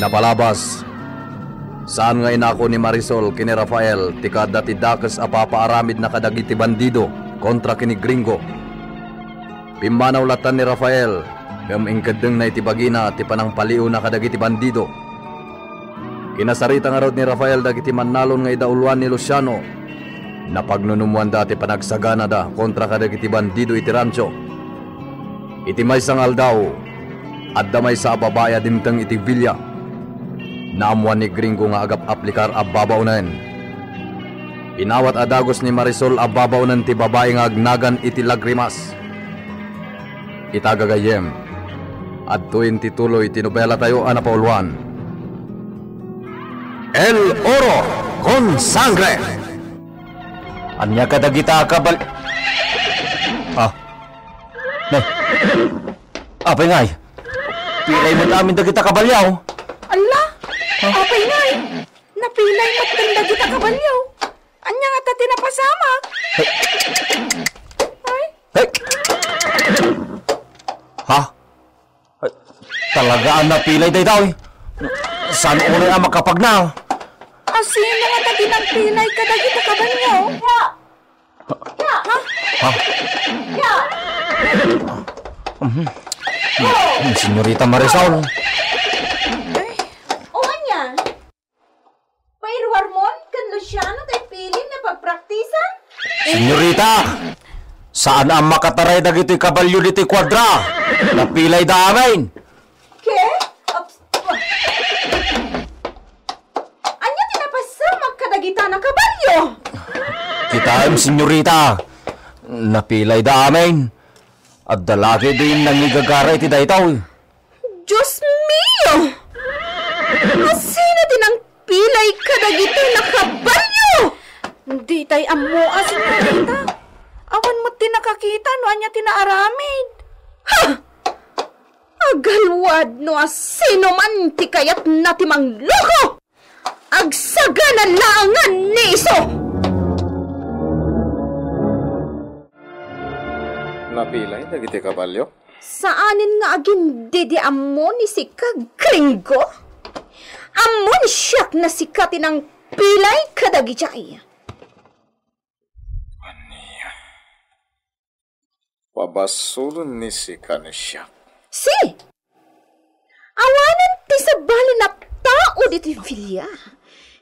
Napalabas. Saan nga inako ni Marisol kini Rafael tika dati dakas apapaaramid na kadagiti bandido kontra kini gringo. Pimmanaw latan ni Rafael ngam ingkadeng na itibagina ti panang paliw na kadagiti bandido. Kinasarita nga rod ni Rafael dagiti mannalon nga idauluan ni Luciano na pagnunumuan dati panagsagana da kontra kadagiti bandido iti rancho. Iti may sangal daw at damay sa ababaya dimtang iti Villa. Naamuan ni gringo nga agap aplikar ababaw nen. Inawat adagos ni Marisol ababaw nen ti babae nga agnagan iti lagrimas. Itagagayem at tuwin tituloy tinubela tayo anapauluan. El Oro con Sangre. Anya kadagita kabal... Apay ngay. Pilay mo namin dagita kabalyaw. Ala! Apay ngay. Napilay mo't kang dagita kabalyaw. Anya nga tati napasama. Ay? Hey! Ha? Talaga ang napilay day daw eh. Saan ulit ang makapagnaw? Sino nga tati ng pilay ka dagita kabalyaw? Ya! Ha? Ya! Senyorita Marisol. O anya? Pairuar mon kan Luciano kay pilin na pagpraktisan? Senyorita! Saan ang makataray dagiti kabalyo diti kwadra? Napilay da amin. Ke? Anya tinapasa magkadagita na kabalyo? Kita senyorita. Napilay da amin. At dalaki din nangigagaray ti daytaw. Diyos mio! Sino din ang pilay kadagito na kabalyo? Hindi tay amo senyorita. Awan mo tinakakita no anya tinaaramid. Ha! Agalwad no sino man ti kayat na ti mangloko! Agsaga na langan ni iso! Napilay dagiti kabalyo? Saanin nga agin didi amo ni si kagringo? Amo ni siyak na sikati ng pilay kadagijay. Aniya. Pabasulon ni si kanisyak. Si! Awanan ti sabali na tao diti Villa.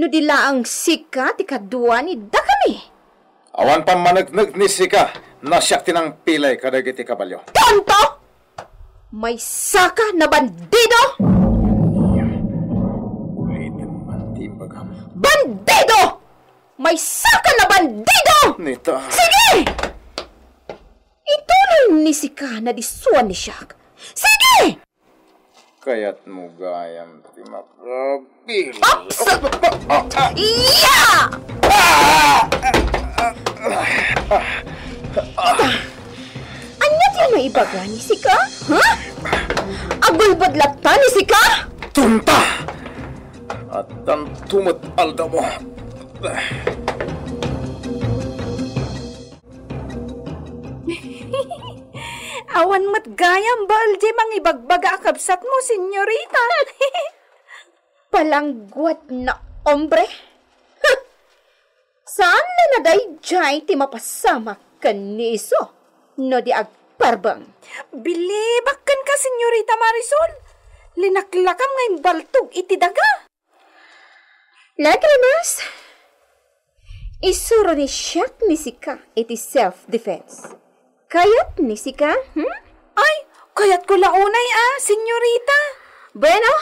No dila ang sika ti kadua ni da kami. Awan pa managnag ni sika na siyak tinang pilay kadagiti kabalyo. Tonto! May saka na bandido! Ulitin man ti bagam. Bandido! May saka na bandido! Nita. Sige! Ituloy ni sika na disuan ni Siak. Sige! Kaya't mo gayam ti maprabil. Iya! Anya ti may ibaga ni sika? Ha? Agulbadlatan ni sika? Tunta! At ang tumot alda mo. Awan mat gayam baldi mang ibagbaga akabsat mo, senyorita. Palangguat na ombre. Saan na naday jay ti mapasama kaniso? No di agparbang. Bilibakan ka, senyorita Marisol. Linaklakam ngayong baltog iti daga. Lagrimas, isuro ni Siak ni sika iti self-defense. Kayat ni sika? Ay, kayat ko launay senyorita. Bueno,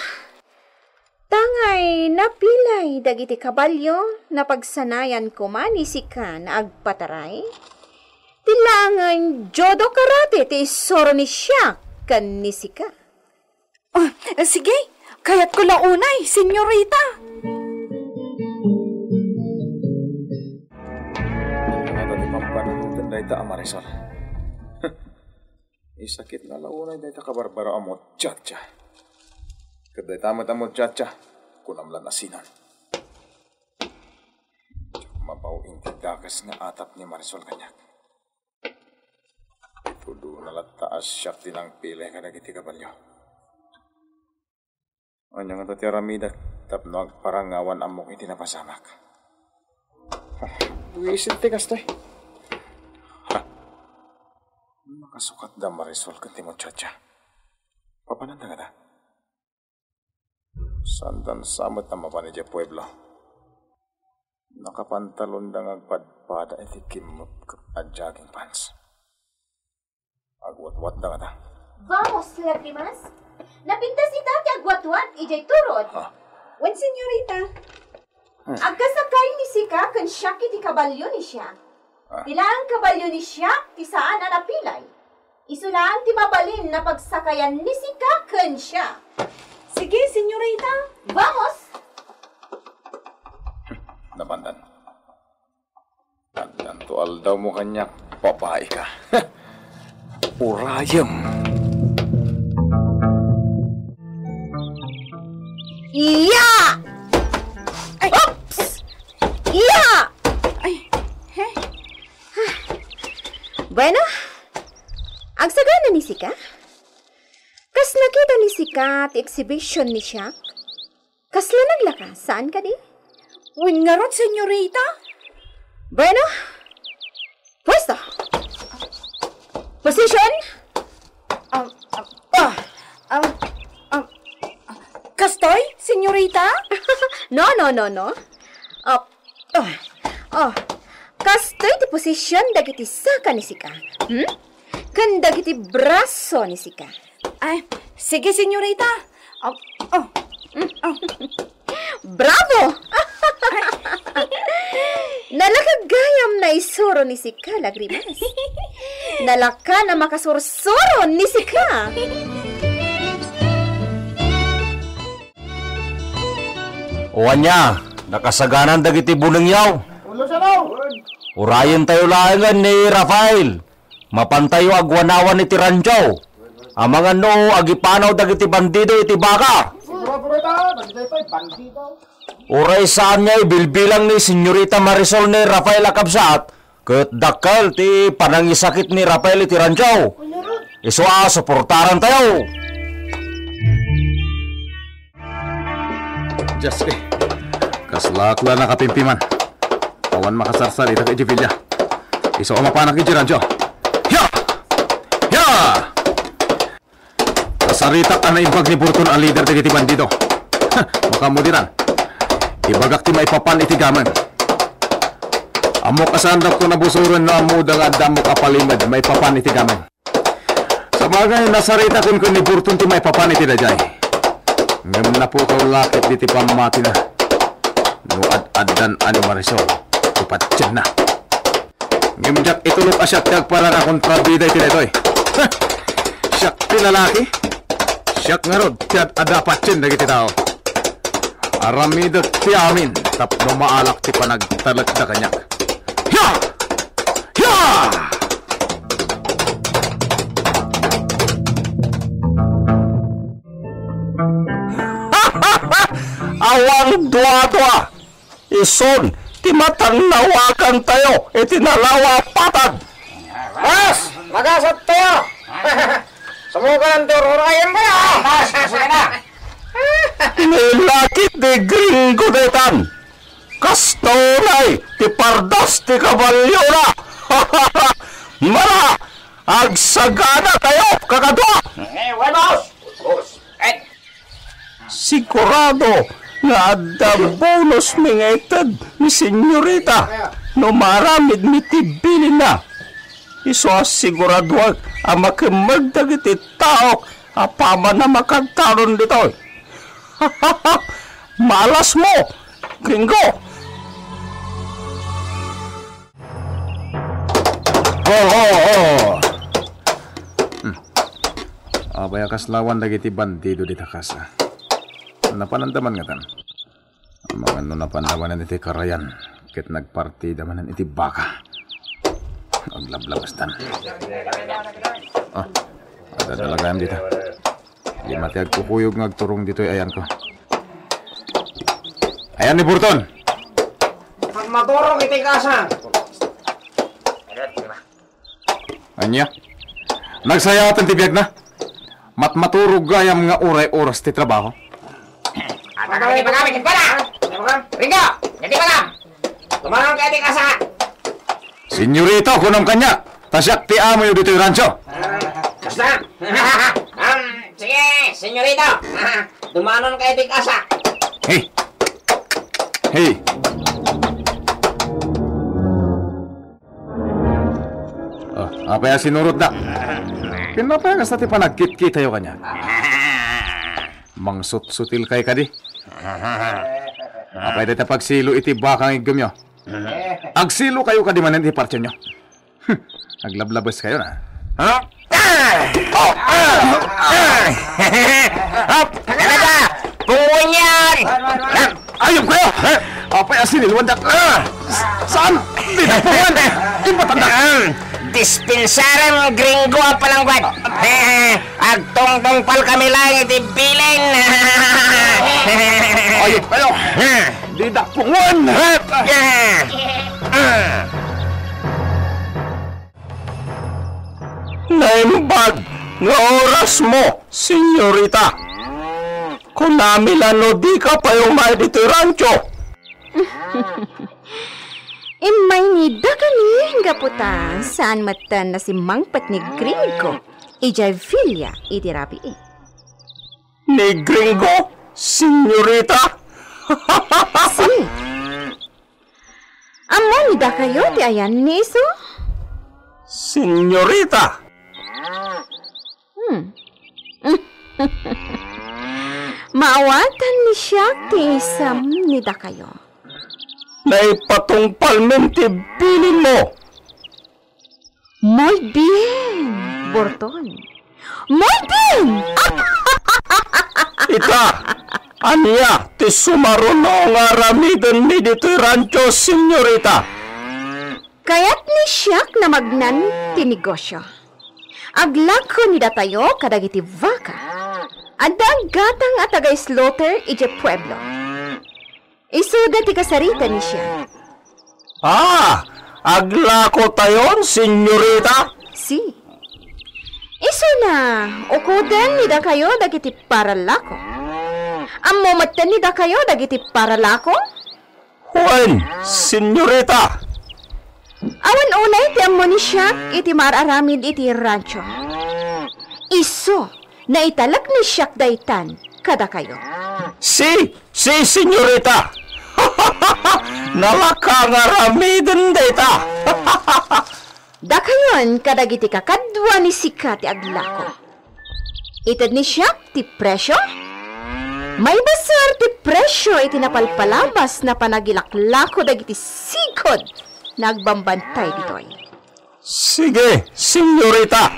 tangay napilay dagiti kabalyo na pagsanayan ko man ni sika na agpataray. Tilangan jodo karate ti isuro ni Siak kan ni sika. Sige, kayat ko launay, senyorita. Nga dati pampanunutan dahi ta Marisol. Isakit na launay dahi ta kabarbara amot tiyatya. Kaday tamat amot tiyatya, kunamlan asinan. Mabaw inti dakas nga atap ni Marisol kanyak. Itudo na lataas siyak tinang pilay ka nagiti kabalyo. Anya nga ti Aramida tapno agparangawan amok iti napasamak. Buisit ti kastoy. Makasukat da Marisol kan ti muchacha. Papananda nga da? Sandan samot na mapanidya pueblo. Nakapantalon da ngagpadpada iti kimot at jogging pants. Agwat-wat da nga da? Vamos, Lagrimas. Napintas ni Tati agwat-wat, ijay turod. Wen, senyorita. Agkasakay ni Sika kan siya kiti kabalyo ni siya. Ilang kabalyo ni siya, ti saan na napilay. Isulaan ti mabalin na pagsakayan ni Sika kan siya. Sige, senyorita. Vamos! Napandan. Tantual daw mo kanya, babae ka. Urayam. Iya! Ay! Oops! Iya! Ay! Bueno, agsagana ni Sika? Kas nakita ni Sika ti exhibition ni siya? Kasla naglaka? Saan ka di? Uwin nga ron, senyorita. Bueno, puesto. Position? Kastoy, senyorita? No. Kastoy ti posisyon dagiti saka ni Sika. Kan dagiti braso ni Sika. Ay, sige, senyorita. Bravo! Nalakagayam na isuro ni Sika, Lagrimas. Nalaka na makasursuro ni Sika. Uwanya, nakasaganan dagiti bulengyaw. Urayan tayo laangan ni Rafael. Mapantayo agwanawan ni Tiranjaw. Amang ano, agipanaw dagiti bandido iti baka. Uray saan niya ibilbilang ni Senyorita Marisol ni Rafael Akabsat. Ket dakkel ti panangisakit ni Rafael iti Tiranjaw. Iswa, suportaran tayo. Just kaslakla na kapimpiman. Awan makasarsar ita kay Jevilla. Iso mapanak kay Jiranjo. Ya! Ya! Kasaritak na ibag ni Burton ang leader dagiti bandido. Makamudiran. Ibagak ti maipapan iti gaman. Amok asandap ko nabusuron na amuda nga damok apalimad maipapan iti gaman. Sa bagay nasaritakon ko ni Burton ti maipapan iti dajay. Ngam na po kaulakit diti pamati na. Nuad-adan ani Marisol. Tupatyan na. Ngam jak itulok asyak tiyag para na kontrabida iti detoy. Syak ti lalaki. Syak nga rod tiyad adapatyan na kiti tao. Aramida ti amin tapno maalak ti panagtalag na kanyak. Ya! Ya! Awang dua-dua. Ison, ti matanawakan tayo, itinalawa patad. Mas, magasat tayo. Sumuka ng tururayan ba ya? Mas, sige na. Nilakit ni Gringo detan. Kastonay, ti pardas ti kabalyo na. Mara, agsagana tayo, kakadwa. Boss. Sigurado nga ada bonus mingated ni senyorita no maramid mitibili na. Iso sigurado ang makimagdag iti tao apama na makagtaron dito. Malas mo, Gringo! Abay akaslawan dagiti bandido dita kasa. Napanandaman nga tan. Ang mga ano napandaman iti karayan. Ket nagpartida manan iti baka. Aglablabas tan. Ada dalagayam dita. Di mati agkukuyog ngagturong dito ayan ko. Ayan ni Burton. Maturong iti kasa. Anya? Nagsayatan ti biyag na. Matmaturog gayam nga oras ti trabaho. Hindi pa kami, kitbala! Ringo! Hindi pa kam! Tumanong kayo di kasa! Senyorita, kunam kanya. Tasyak ti amo yung dito yung rancho. Basta! Sige, senyorito! Tumanon kayo di kasa! Hey! Hey! Apa ya sinurot na? Kenapa ya nasti panagkit-kit tayo kanya? Mangsut-sutil kay kadi? Apa ya pagsilo iti bakang igum nyo? Agsilo kayo kadi manan iti partyo nyo? Naglablabas kayo na. Ha? Talaga! Pungunyan! Ayun kayo! Apa ya sinilwandak? Saan? Dinapungan! Ipatandak! Dispensaran gringo ang palangguad. Agtong-tongpal kami lang itibilin. Ayun kayo! Dinapungan! Naimbag nga oras mo, senyorita. Kung namilano di ka pa yung may dito rancho. May nida kami hingga puta saan matan na si Mangpat ni Gringo. Ijay Villa itirapi eh. Ni Gringo, senyorita. Si. Amo nida kayo ti ayan ni iso? Senyorita. Maawatan ni siya ti isam nida kayo. Naipatungpal men ti bilin mo. Muy bien, Borton. Muy bien! Ita, aniya, ti sumaruno nga ramidan ni dito rancho, senyorita. Kaya't ni siyak na magnan ti negosyo. Aglako ni datayo kadagiti vaka. Adang gatang at tagay-slaughter ije pueblo. Isuda ti kasarita ni siya. Aglako tayon, senyorita. Si. Isu na, ukudan ni da kayo dagiti paralako. Ammo matan ni da kayo dagiti paralako? Juan, senyorita. Awan unay ti ammo ni siyak iti mararamid iti rancho. Isu, na italak ni siyak daytan kada kayo. Si, senyorita. Nalakangaramidan data. Da kayon kadagiti kakadwa ni Sika ti aglako. Itad ni siya ti presyo? May basar ti presyo iti napalpalabas na panagilaklako dagiti sikod nagbambantay ditoy. Sige, senyorita.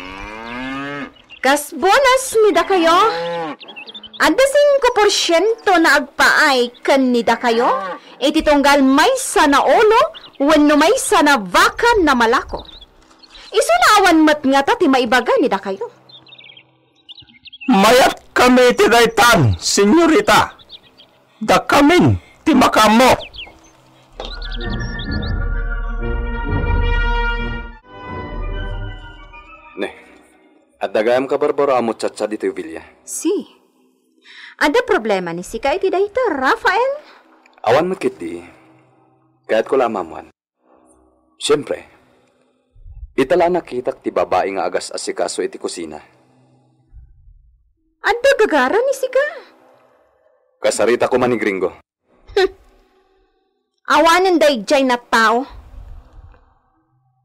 Kas bonus ni da kayo? Anda 5% na agpaay kan ni da kayo? Iti tunggal may sana olo wenno may sana vaka na malako. Isu na awan mat nga ta ti maibaga ni da kayo. Mayat kami ti daytan, senyorita. Da kamin ti makamo. Ne, at dagayam ka barbaro amot tsatsa dito yung Villa. Si. Ada problema ni Sika iti dayta, Rafael? Awan mo kiti, kaya't ko lamamuan. Siyempre, itala nakitak ti babae nga agas asikaso iti kusina. Ada gagara ni Sika? Kasarita ko man ni Gringo. Awanan day jay na tao.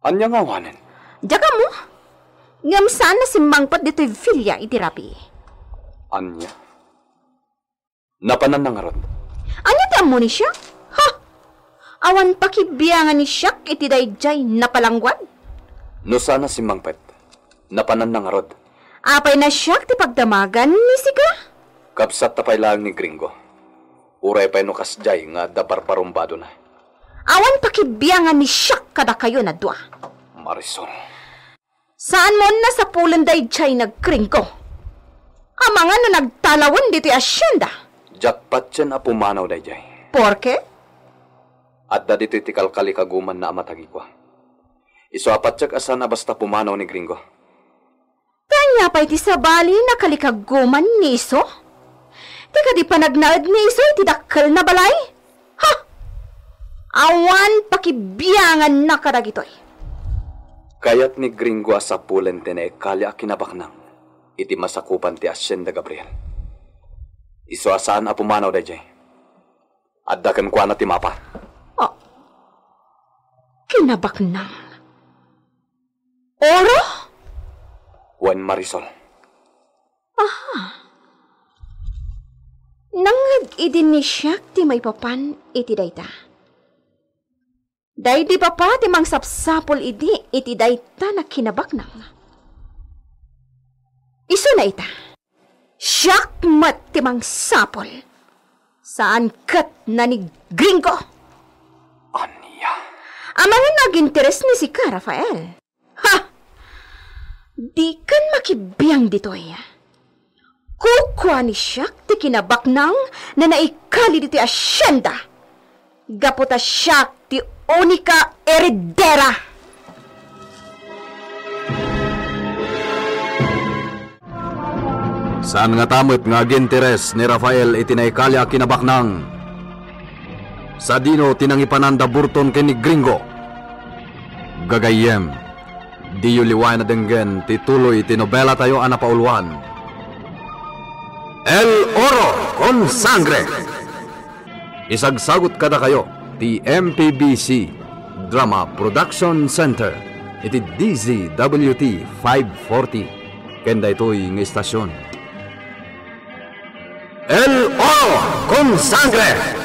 Anya nga awanan? Diyaga mo? Ngam sana si Mangpat dito'y Villa itirapi. Anya? Napanan na nga ron. Anya ti amo ni siya? Ha? Awan pakibiyangan ni siya iti dayjay napalangguan? No sana si Mangpet, napanan na nga ron. Apay na siya ti pagdamagan ni Sika? Kapsat tapay lang ni Gringo. Uray pa'y no kasjay nga daparparumbado na. Awan pakibiyangan ni siya kada kayo na dua. Marisol. Saan mo na sa pulan dayjay nagkringko? Amanga na nagtalawan dito'y asyenda. Jackpot yan a pumanaw dayjay. Porke? At da dito'y tikalkali kaguman na amatagi ko. Iso apat tsak asa na basta pumanaw ni Gringo. Kanya pa iti sabali na kalikaguman ni iso? Tika di panagnaad ni isoy ti dakkel na balay? Ha? Awan pakibiyangan na kadagitoy. Kayat ni Gringo sa pulen tine kalya kinabaknang iti masakupan ti Hacienda Gabriel. Iso asaan a pumanaw dayjay. Addaken kwa na ti mapa. Oh. Kinabaknang. Oro? Juan Marisol. Nangag idin ni siyak ti may papan iti dayta. Day di papa ti mang sapsapol iti dayta na kinabaknang. Iso na ita. Siyak mat ti mang sapol. Saan kat na ni Gringo? Anya. Amang nag-interes ni si Ka Rafael. Ha! Di kan makibiyang ditoy. Kukwa ni siyak ti kinabaknang na naikali dito Hacienda. Gaputa siyak ti unika heredera. Saan nga tamot nga ginteres ni Rafael iti naikalya kinabaknang? Sa dino tinangipananda burton kini Gringo. Gagayem, di yu liway na denggen tituloy ti nobela tayo anapauluan. El Oro con Sangre. Isagsagot kada kayo ti MPBC Drama Production Center iti DZWT 540 kenda ito'y ng istasyon. El Oro con Sangre.